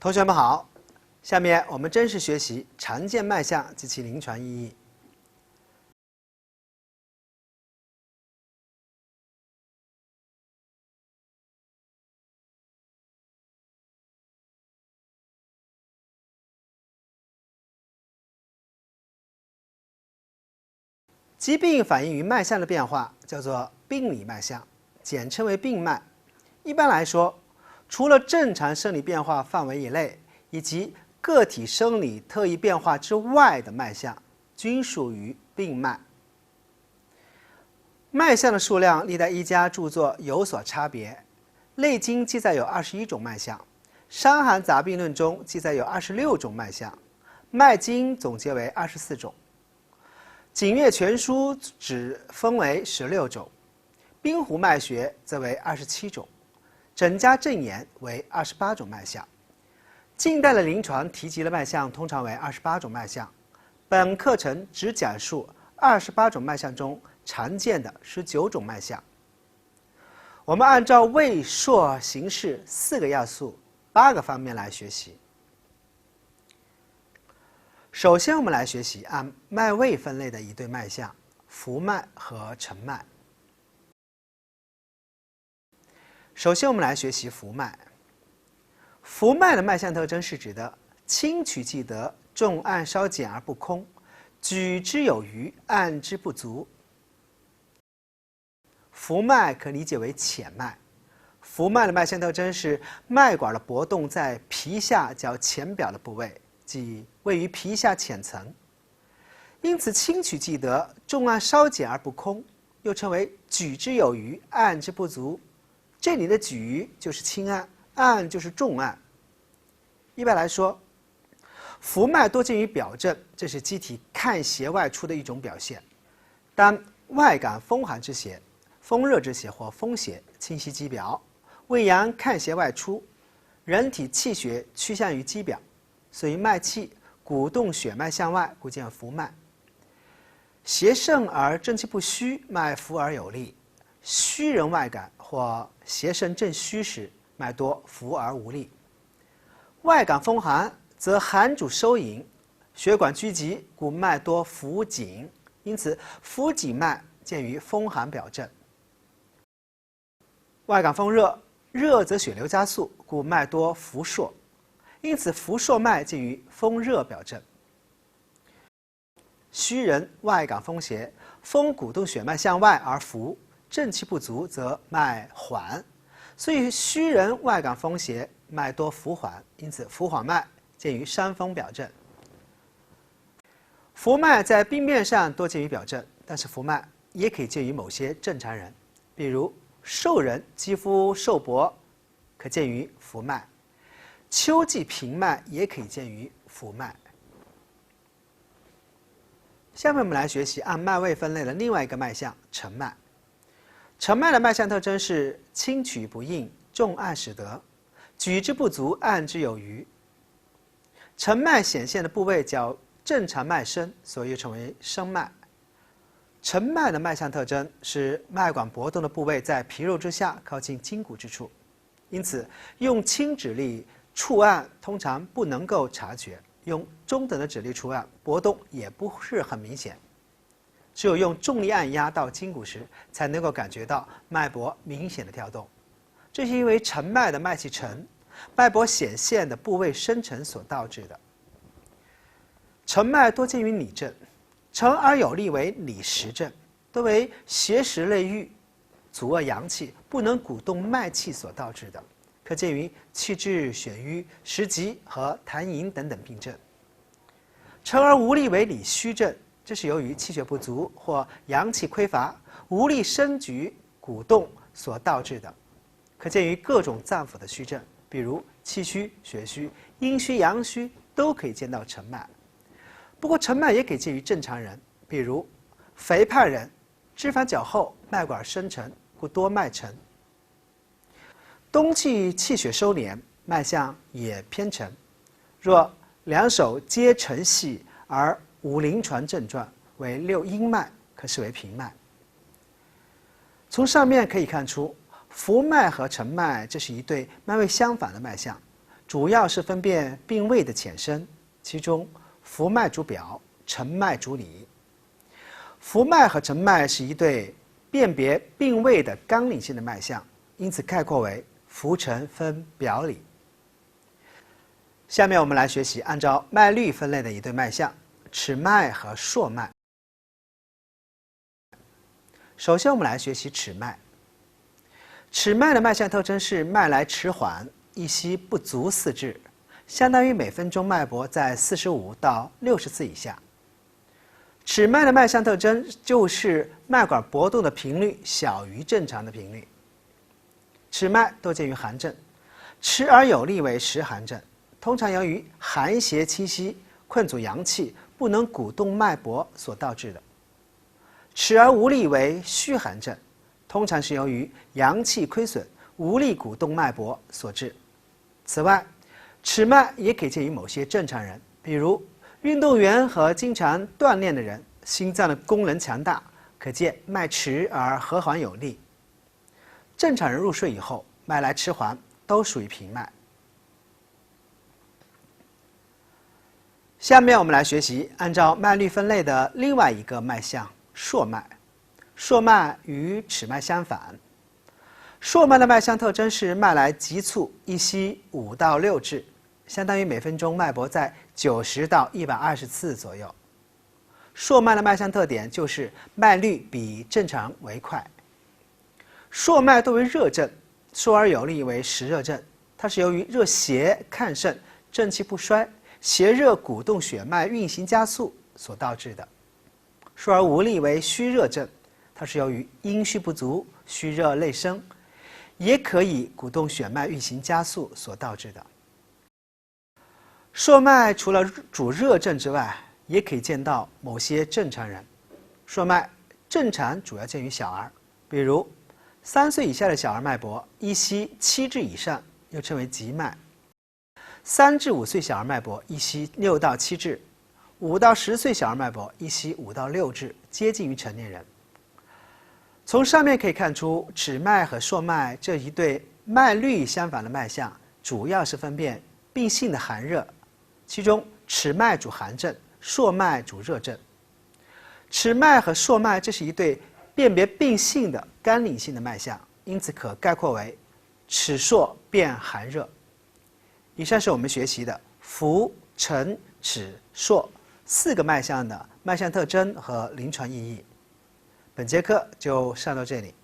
同学们好，下面我们正式学习常见脉象及其临床意义。疾病反映于脉象的变化叫做病理脉象，简称为病脉。一般来说，除了正常生理变化范围以内，以及个体生理特异变化之外的脉象，均属于病脉。脉象的数量，历代医家著作有所差别。《内经》记载有21种脉象，《伤寒杂病论》中记载有26种脉象，《脉经》总结为24种，《景岳全书》只分为16种，《滨湖脉学》则为27种，《整家正言》为28种脉象。近代的临床提及的脉象通常为28种脉象，本课程只讲述28种脉象中常见的19种脉象。我们按照位、数、形式4个要素8个方面来学习。首先我们来学习按脉位分类的一对脉象，浮脉和沉脉。首先我们来学习浮脉。浮脉的脉象特征是指的轻取即得，重按稍减而不空，举之有余，按之不足。浮脉可理解为浅脉。浮脉的脉象特征是脉管的搏动在皮下较浅表的部位，即位于皮下浅层，因此轻取即得，重按稍减而不空，又称为举之有余，按之不足。这里的举就是轻按，按就是重按。一般来说，浮脉多见于表症，这是机体看邪外出的一种表现。当外感风寒之邪、风热之邪或风邪侵袭肌表，胃阳看邪外出，人体气血趋向于肌表，所以脉气鼓动血脉向外，故见浮脉。邪盛而正气不虚，脉浮而有力；虚人外感或邪盛正虚时，脉多浮而无力。外感风寒，则寒主收引，血管拘急，故脉多浮紧，因此浮紧脉见于风寒表症。外感风热，热则血流加速，故脉多浮数，因此浮数脉见于风热表症。虚人外感风邪，风鼓动血脉向外而浮，正气不足则脉缓，所以虚人外感风邪，脉多浮缓，因此浮缓脉见于伤风表症。浮脉在病变上多见于表症，但是浮脉也可以见于某些正常人，比如瘦人肌肤瘦薄，可见于浮脉；秋季平脉也可以见于浮脉。下面我们来学习按脉位分类的另外一个脉象沉脉。沉脉的脉象特征是轻取不应，重按使得，举之不足，按之有余。沉脉显现的部位较正常脉深，所以称为深脉。沉脉的脉象特征是脉管搏动的部位在皮肉之下，靠近筋骨之处，因此用轻指力触按通常不能够察觉，用中等的指力触按，搏动也不是很明显。只有用重力按压到筋骨时，才能够感觉到脉搏明显的跳动。这是因为沉脉的脉气沉，脉搏显现的部位深沉所导致的。沉脉多见于里症，沉而有力为里实症，多为邪实内郁，阻遏阳气，不能鼓动脉气所导致的，可见于气滞、眩瘀、食积和痰饮等等病症。沉而无力为里虚症，这是由于气血不足或阳气匮乏，无力伸举鼓动所导致的，可见于各种脏腑的虚症，比如气虚、血虚、阴虚、阳虚都可以见到沉脉。不过沉脉也可以见于正常人，比如肥胖人，脂肪较厚，脉管深沉，故多脉沉。冬季气血收敛，脉象也偏沉。若两手皆沉细而无临床症状，为六阴脉，可视为平脉。从上面可以看出，浮脉和沉脉这是一对脉位相反的脉象，主要是分辨病位的浅深，其中浮脉主表，沉脉主里。浮脉和沉脉是一对辨别病位的纲领性的脉象，因此概括为浮沉分表里。下面我们来学习按照脉律分类的一对脉象：尺脉和硕脉。首先我们来学习尺脉。尺脉的脉象特征是脉来迟缓，一息不足4至，相当于每分钟脉搏在45到60次以下。尺脉的脉象特征就是脉管搏动的频率小于正常的频率。尺脉多见于寒症，迟而有力为实寒症，通常由于寒邪侵袭困阻阳气，不能鼓动脉搏所导致的。迟而无力为虚寒症，通常是由于阳气亏损，无力鼓动脉搏所致。此外，尺脉也可以见于某些正常人，比如运动员和经常锻炼的人，心脏的功能强大，可见脉迟而和缓有力。正常人入睡以后，脉来迟缓，都属于平脉。下面我们来学习按照脉律分类的另外一个脉象硕脉。硕脉与尺脉相反。硕脉的脉象特征是脉来急促，一息5到6至，相当于每分钟脉搏在90到120次左右。硕脉的脉象特点就是脉律比正常为快。硕脉多为热症，硕而有力为实热症，它是由于热邪亢盛，正气不衰，邪热鼓动血脉运行加速所导致的。硕而无力为虚热症，它是由于阴虚不足，虚热内生，也可以鼓动血脉运行加速所导致的。硕脉除了主热症之外，也可以见到某些正常人。硕脉正常主要见于小儿，比如3岁以下的小儿脉搏一息7至以上，又称为急脉；3至5岁小儿脉搏一息6到7至；5到10岁小儿脉搏一息5到6至，接近于成年人。从上面可以看出，尺脉和硕脉这一对脉律相反的脉象，主要是分辨病性的寒热，其中尺脉主寒症，硕脉主热症。尺脉和硕脉这是一对辨别病性的纲领性的脉象，因此可概括为尺硕辨寒热。以上是我们学习的浮、沉、尺、硕4个脉象的脉象特征和临床意义。本节课就上到这里。